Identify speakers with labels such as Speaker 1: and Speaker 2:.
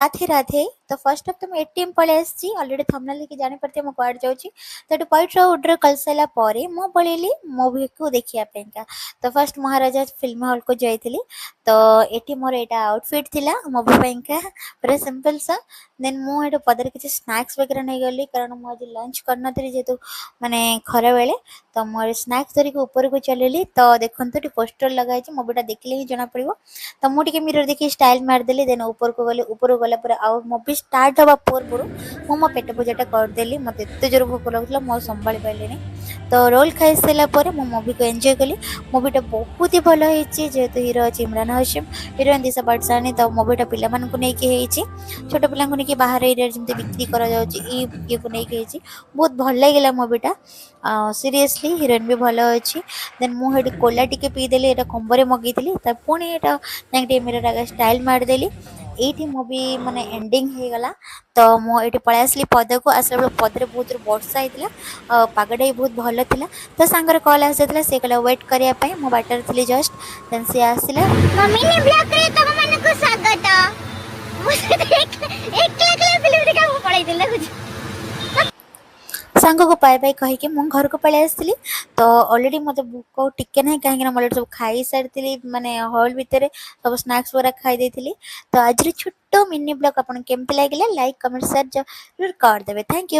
Speaker 1: राधे राधे। तो first of तो मैं एटीएम पळेଇ ଆସିଛି ऑलरेडी थंबनेल देखि जानि परते मो क्वाड जाउची तो एटु क्वाइट ऑर्डर कर सारा परे मो पळेली मूवी को देखिया पेंका। तो फर्स्ट महाराजा फिल्म हॉल को जाइथिली। तो एटी मोर एटा आउटफिट थिला मूवी पेंका पूरा सिंपल सा। देन मु एटु पदर किछि स्नैक्स वगैरह नै गली कारण मु आज लंच करनथि जेतु माने खरा बेले। तो मोर स्नैक्स धरि के ऊपर को चलेली तो देखंतु टी पोस्टर लगाइ छि मूवीटा देखले ही जणा पड़िबो। तो मु टिके मिरर देखि स्टाइल मार देली देन ऊपर को गले ऊपर गला पर आ मूवी स्टार्ट हवा पूर्व मु मो पेट पूजाटा करदेली मते एते जोर भूख लगुला मो संभाली पाइलेनी। तो रोल खाई सारा पर मु मूवी को एंजॉय कली। मूवीटा बहुत ही भल होईची जेहेतु हीरो अछि इमरान हाशमी हीरोइन दिशा पटसानी। तो मूवीटा पिला मान को नेकी हेईची छोट पिला को नेकी बाहर एरिया जेमते बिक्री करा जाउची ई को नेकी हेईची बहुत भल लागला मूवीटा। सीरियसली हीरोइन भी भल अछि। देन मु हेडी कोला टिके पी देली एटा कंबरे मगीथिली त पुणी एटा नेगेटिव मिरर आगे स्टाइल मार देली। एठी मूवी माने एंडिंग हे गला। तो मो एठी पळै आसली पद को आसला पदरे बहुत वर्षा हेतिला पागडा भी बहुत भल थिला। तो सांगर कॉल आसेतला से कहला वेट करिया पई मो बाटर थिली जस्ट देन से आसिला
Speaker 2: मम्मी ने ब्लॉग करे तब मन को स्वागत मुझे देख एक लाख फिल्म देखा वो पड़ाई दिल कुछ
Speaker 1: सांग को पाए पाए कही के मु घर को पळै आसली। तो ऑलरेडी मते भूख टिके नै काहे ना मोले सब खाई सारतिली माने हॉल भितरे सब स्नैक्स वगैरह खाई देथिली। तो आज छोटो मिनी ब्लॉग आपन केमति लागिला लाइक कमेंट शेयर जरूर कर देबे। Thank you.